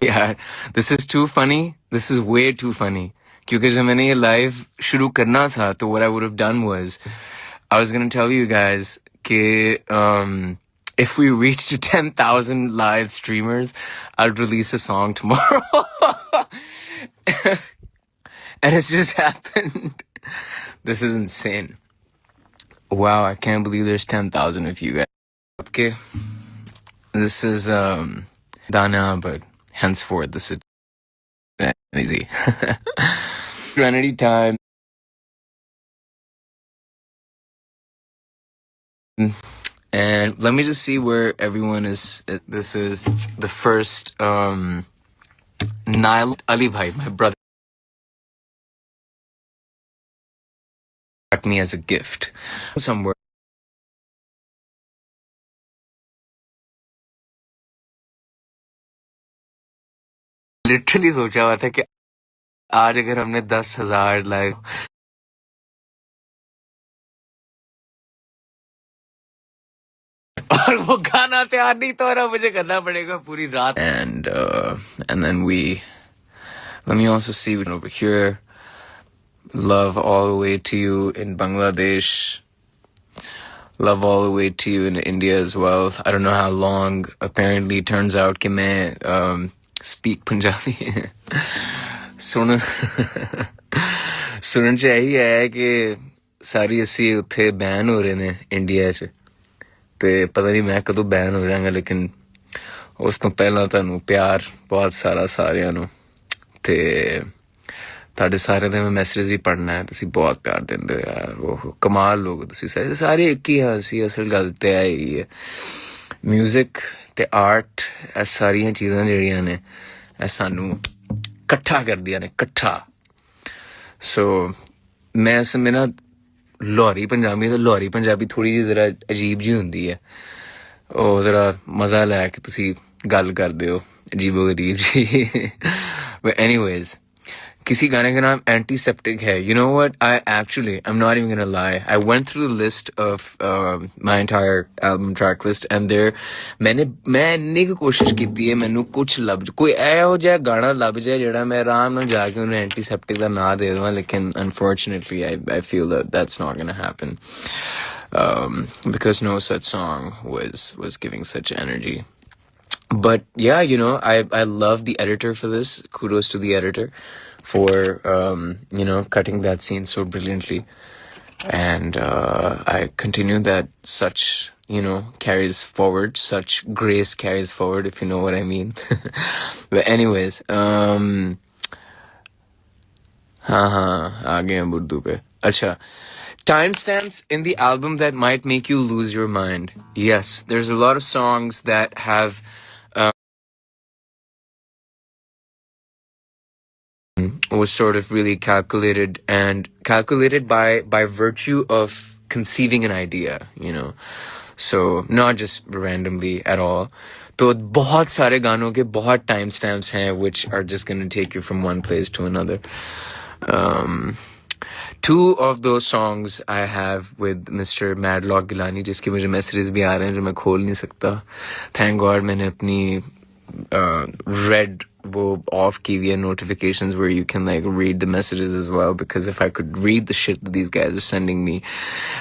यार, this is to funny, this is way to funny. क्योंकि जब मैंने ये लाइव शुरू करना था तो what I would have done was I was gonna tell you guys कि if we reach to 10,000 live streamers, I'll release a song tomorrow. And it's just happened. This is insane. Wow, I can't believe there's 10,000 of you guys. Okay, this is Dana, but henceforth this is easy. Serenity time. And let me just see where everyone is. This is the first Nile Ali Bhai, my brother, got me as a gift somewhere. Literally सोचा हुआ था कि आज अगर हमने 10,000 like और वो गाना तैयार नहीं तो रहा, मुझे करना पड़ेगा पूरी रात. And then let me also see over here. Love all the way to you in Bangladesh. Love all the way to you in India as well. I don't know how long. Apparently, turns out कि मैं speak Punjabi. सुन सुनन च यही है कि सारी ਅਸੀਂ ਉੱਥੇ ਬੈਨ ਹੋ ਰਹੇ ਨੇ ਇੰਡੀਆ 'ਚ ਤੇ ਪਤਾ ਨਹੀਂ ਮੈਂ ਕਦੋਂ ਬੈਨ ਹੋ ਜਾਵਾਂਗਾ, ਲੇਕਿਨ ਉਸ ਤੋਂ ਪਹਿਲਾਂ ਤੁਹਾਨੂੰ ਪਿਆਰ ਬਹੁਤ ਸਾਰਾ ਸਾਰਿਆਂ ਨੂੰ ਤੇ ਤੁਹਾਡੇ ਸਾਰਿਆਂ ਦੇ ਮੈਂ ਮੈਸੇਜ ਵੀ ਪੜ੍ਹਨਾ ਹੈ. ਤੁਸੀਂ ਬਹੁਤ ਪਿਆਰ ਦਿੰਦੇ ਹੋ ਯਾਰ, ਉਹ ਕਮਾਲ ਲੋਕ ਤੁਸੀਂ ਸਾਰੇ ਇੱਕ ਹੀ ਹਾਂ. ਅਸੀਂ ਅਸਲ ਗੱਲ ਤੇ ਆ ਹੀ ਹੈ, ਮਿਊਜ਼ਿਕ ਤੇ ਆਰਟ, ਇਹ ਸਾਰੀਆਂ ਚੀਜ਼ਾਂ ਜਿਹੜੀਆਂ ਨੇ ਇਹ ਸਾਨੂੰ ਇਕੱਠਾ ਕਰਦੀਆਂ ਨੇ, ਇਕੱਠਾ. ਸੋ ਮੈਂ ਅਸਲ ਮੇਂ ਨਾ ਲਾਹੌਰੀ ਪੰਜਾਬੀ ਤੇ ਲਾਹੌਰੀ ਪੰਜਾਬੀ ਥੋੜੀ ਜਿਹੀ ਜ਼ਰਾ ਅਜੀਬ ਜੀ ਹੁੰਦੀ ਹੈ. ਉਹ ਜ਼ਰਾ ਮਜ਼ਾ ਲੈ ਕੇ ਤੁਸੀਂ ਗੱਲ ਕਰਦੇ ਹੋ, ਅਜੀਬੋ ਗਰੀਬ ਜੀ. But anyways, किसी गाने का नाम एंटीसेप्टिक है. You know what? I'm not even gonna lie. I went through the list of my entire album track list, and मैं ਇੰਨੀ ਕੁ ਕੋਸ਼ਿਸ਼ ਕੀਤੀ ਹੈ ਮੈਨੂੰ ਕੁਝ ਲੱਭ ਕੋਈ ਇਹੋ ਜਿਹਾ ਗਾਣਾ ਲੱਭ ਜਾਏ ਜਿਹੜਾ ਮੈਂ ਆਰਾਮ ਨਾਲ ਜਾ ਕੇ ਉਹਨੂੰ ਐਂਟੀਸੈਪਟਿਕ ਦਾ ਨਾਂ ਦੇ ਦੇਵਾਂ, ਲੇਕਿਨ unfortunately I feel that that's not gonna happen, because no such song was giving such energy. But yeah, I love the editor for this. Kudos to the editor for cutting that scene so brilliantly. And I continue that such carries forward, such grace carries forward, if you know what I mean. But anyways, aa gaya Urdu pe. Acha, timestamps in the album that might make you lose your mind. Yes, there's a lot of songs that have was sort of really calculated by virtue of conceiving an idea, so not just randomly at all. तो बहुत सारे गानों के बहुत time stamps हैं which are just going to take you from one place to another. Two of those songs I have with Mr. Madlock Gilani, जिसके मुझे messages भी आ रहे हैं जो मैं खोल नहीं सकता. Thank God मैंने अपनी read वो off की हुई है notifications where you can like read the messages as well, because if I could read the shit that these guys are sending me,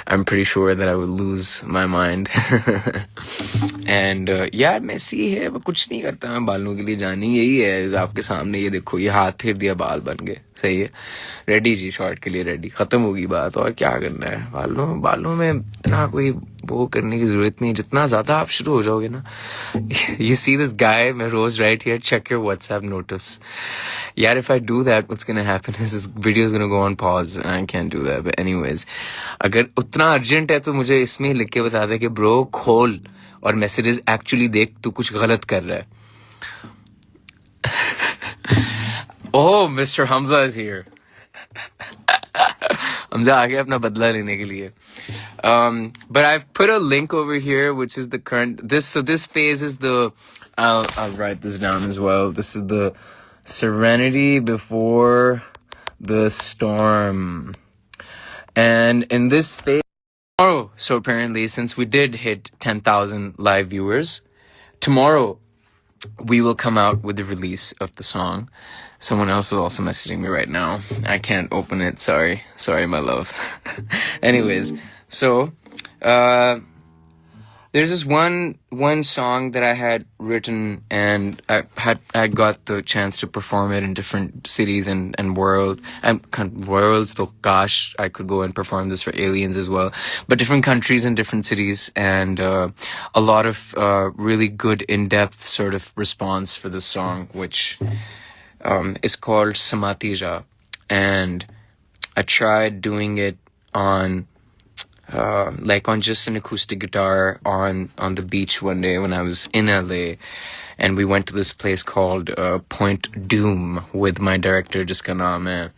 I'm pretty sure that I would lose my mind. And यार मैं सी है, मैं कुछ नहीं करता, मैं बालों के लिए जानी यही है. आपके सामने ये देखो, ये हाथ फेर दिया, बाल बन गए. सही है, रेडी जी, शॉर्ट के लिए रेडी, खत्म होगी बात. और क्या करना है, बालों में इतना कोई वो करने की जरूरत नहीं है. जितना ज्यादा आप शुरू हो जाओगे ना, you see this guy, मैं रोज right here, check your WhatsApp notice. यार, if I do that, what's gonna happen is this video is gonna go on pause and I can't do that. But anyways, अगर उतना urgent है तो मुझे इसमें लिख के बता दे कि ब्रो खोल और मैसेजेस एक्चुअली देख, तू कुछ गलत कर रहा है. Oh, Mr. Hamza is here. Hamza आ गया अपना बदला लेने के लिए. But I've put a link over here, which is the current this phase is the I'll write this down as well. This is the serenity before the storm. And in this phase tomorrow, so apparently since we did hit 10,000 live viewers, tomorrow we will come out with the release of the song. Someone else is also messaging me right now. I can't open it. Sorry, my love. Anyways, so there's this one song that I had written, and I got the chance to perform it in different cities and worlds. Though, gosh, I could go and perform this for aliens as well, but different countries and different cities, and a lot of really good in-depth sort of response for this song, which is called Samatija, and I tried doing it on like on just an acoustic guitar on the beach one day when I was in LA, and we went to this place called Point Doom with my director, jiska naam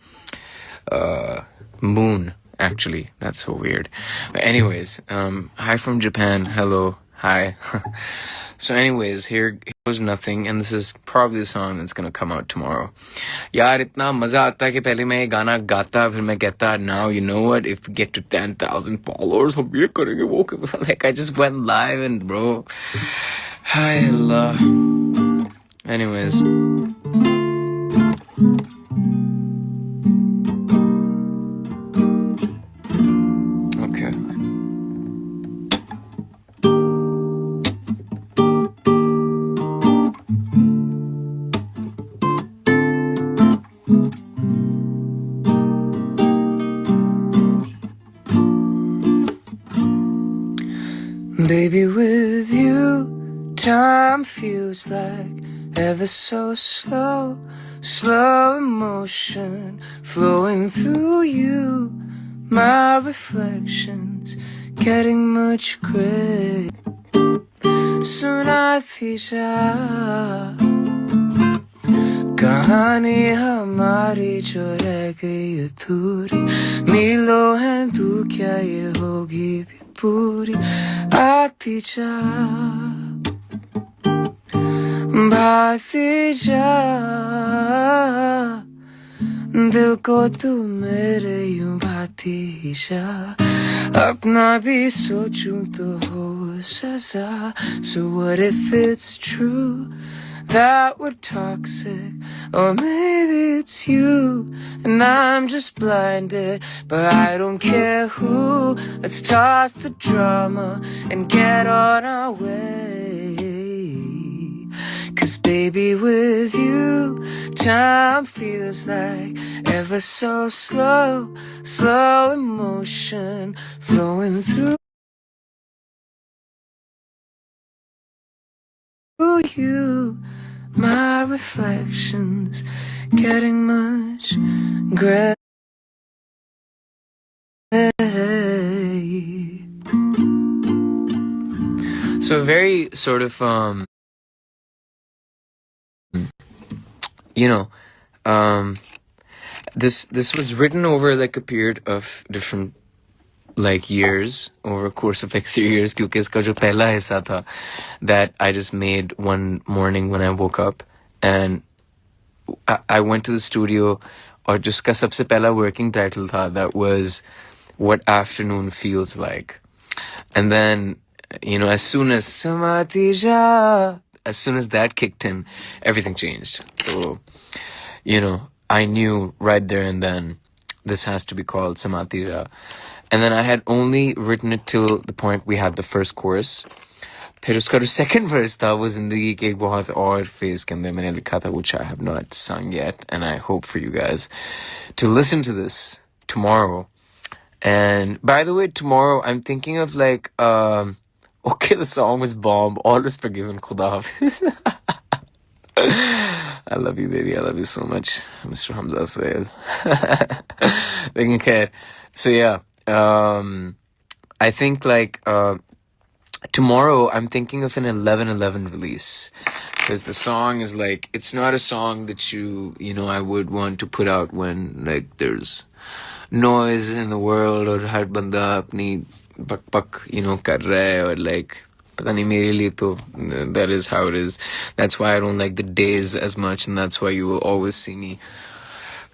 hai Moon. Actually, that's so weird. But anyways, hi from Japan. Hello, hi. So anyways, here goes nothing, and this is probably the song that's gonna come out tomorrow. यार इतना मजा आता है कि पहले मैं ये गाना गाता, फिर मैं कहता, now you know what, if we get to 10,000 followers हम ये करेंगे वो like I just went live and bro, hi Allah. Anyways, okay. Baby, with you, time feels like ever so slow, slow emotion flowing through you. My reflections getting much gray. सुनाती जा कहानी हमारी जो रह गई अधूरी, मीलों है दूर, क्या ये होगी भी पूरी? आती जा भाती जा, दिल को तू मेरे यूं भाती ही जा, अपना भी सोचूं तो हो सजा. So what if it's true that we're toxic, or maybe it's you and I'm just blinded, but I don't care who. Let's toss the drama and get on our way. 'Cause baby, with you, time feels like ever so slow, slow emotion flowing through you. My reflections getting much gray. So very sort of you know, this was written over like a period of different like years, over a course of like 3 years, क्योंकि इसका जो पहला हिस्सा था that I just made one morning when I woke up, and I went to the studio, और जिसका सबसे पहला working title था that was What Afternoon Feels Like. And then, you know, as soon as that kicked in, everything changed. So, you know, I knew right there and then this has to be called Samatira. And then I had only written it till the point we had the first chorus. फिर उसका जो second verse था वो जिंदगी के एक बहुत और phase के अंदर मैंने लिखा था, which I have not sung yet, and I hope for you guys to listen to this tomorrow. And by the way, tomorrow I'm thinking of like okay, the song was bomb, all is forgiven, Khuda Hafiz. I love you, baby. I love you so much, Mr. Hamza Sohail. So yeah, I think like tomorrow I'm thinking of an 11/11 release, because the song is like, it's not a song that you know I would want to put out when like there's noise in the world or har banda apni bak you know kar raha hai, or like pata nahi mere liye to that is how it is. That's why I don't like the days as much, and that's why you will always see me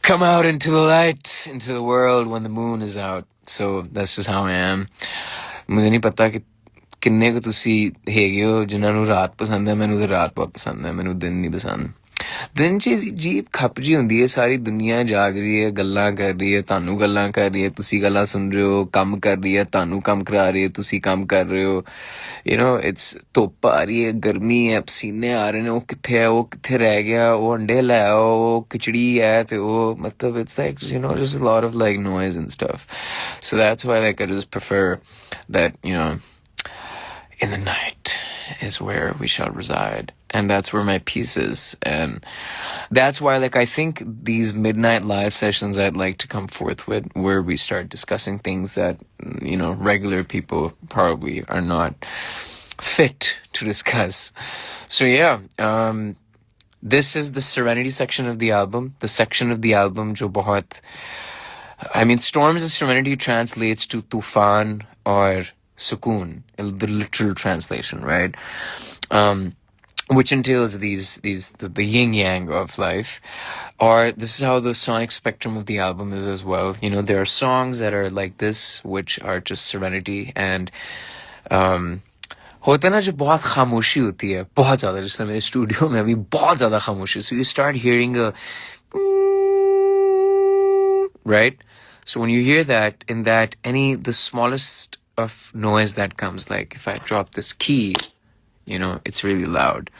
come out into the light, into the world when the moon is out. So that's just how I am. मुझे नहीं पता कि ਕਿੰਨੇ ਕੁ ਤੁਸੀਂ ਹੈਗੇ ਹੋ ਜਿਨ੍ਹਾਂ ਨੂੰ ਰਾਤ ਪਸੰਦ ਹੈ। ਮੈਨੂੰ ਤਾਂ ਰਾਤ ਬਹੁਤ ਪਸੰਦ ਹੈ, ਮੈਨੂੰ ਦਿਨ ਨਹੀਂ ਪਸੰਦ। ਦਿਨ 'ਚ ਜੀ ਖੱਪ ਜੀ ਹੁੰਦੀ ਹੈ, ਸਾਰੀ ਦੁਨੀਆ ਜਾਗ ਰਹੀ ਹੈ, ਗੱਲਾਂ ਕਰ ਰਹੀ ਹੈ, ਤੁਹਾਨੂੰ ਗੱਲਾਂ ਕਰ ਰਹੀ ਹੈ, ਤੁਸੀਂ ਗੱਲਾਂ ਸੁਣ ਰਹੇ ਹੋ, ਕੰਮ ਕਰ ਰਹੀ ਹੈ, ਤੁਹਾਨੂੰ ਕੰਮ ਕਰਾ ਰਹੀ ਹੈ, ਤੁਸੀਂ ਕੰਮ ਕਰ ਰਹੇ ਹੋ। ਇਟਸ ਧੁੱਪ ਆ ਰਹੀ ਹੈ, ਗਰਮੀ ਹੈ, ਪਸੀਨੇ ਆ ਰਹੇ ਨੇ, ਉਹ ਕਿੱਥੇ ਹੈ, ਉਹ ਕਿੱਥੇ ਰਹਿ ਗਿਆ, ਉਹ ਅੰਡੇ ਲੈ ਆਓ, ਉਹ ਖਿਚੜੀ ਹੈ, ਤੇ ਉਹ ਮਤਲਬ it's like just a lot of like noise and stuff. So that's why like I just prefer that in the night is where we shall reside, and that's where my peace is. And that's why like I think these midnight live sessions I'd like to come forth with, where we start discussing things that regular people probably are not fit to discuss. So yeah, this is the Serenity section of the album, the section of the album jo bahut, I mean, Storms of Serenity translates to Tufan or Sukoon, the literal translation, right? Which entails the yin yang of life. Or this is how the sonic spectrum of the album is as well. There are songs that are like this, which are just serenity, and होता है ना जब बहुत खामोशी होती है, बहुत ज्यादा, जैसे मेरे स्टूडियो में अभी बहुत ज्यादा खामोशी, so you start hearing a right? So when you hear that, in that the smallest of noise that comes, like if I drop this key, it's really loud.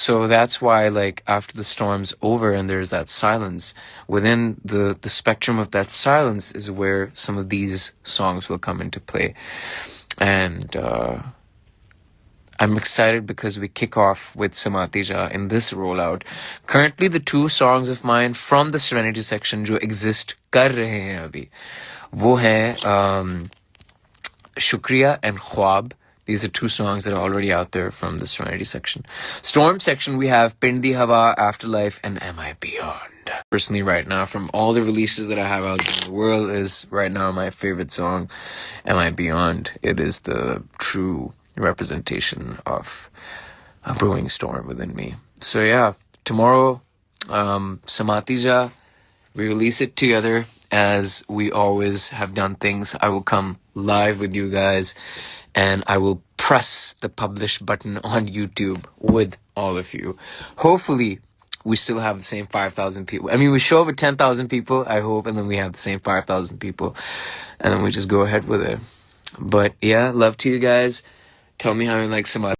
So that's why like after the storm's over and there's that silence, within the spectrum of that silence is where some of these songs will come into play. And I'm excited because we kick off with Samatija in this rollout. Currently, the two songs of mine from the Serenity section jo exist kar rahe hain abhi, wo hain Shukriya and Khwab. These are two songs that are already out there from the Serenity section. Storm section, we have Pindi Hawa, Afterlife, and Am I Beyond. Personally, right now, from all the releases that I have out there in the world, is right now my favorite song, Am I Beyond. It is the true representation of a brewing storm within me. So yeah, tomorrow, Samatija, we release it together as we always have done things. I will come live with you guys, and I will press the publish button on YouTube with all of you. Hopefully, we still have the same 5,000 people. I mean, we show up with 10,000 people, I hope, and then we have the same 5,000 people, and then we just go ahead with it. But yeah, love to you guys. Tell me how you like Samadhi.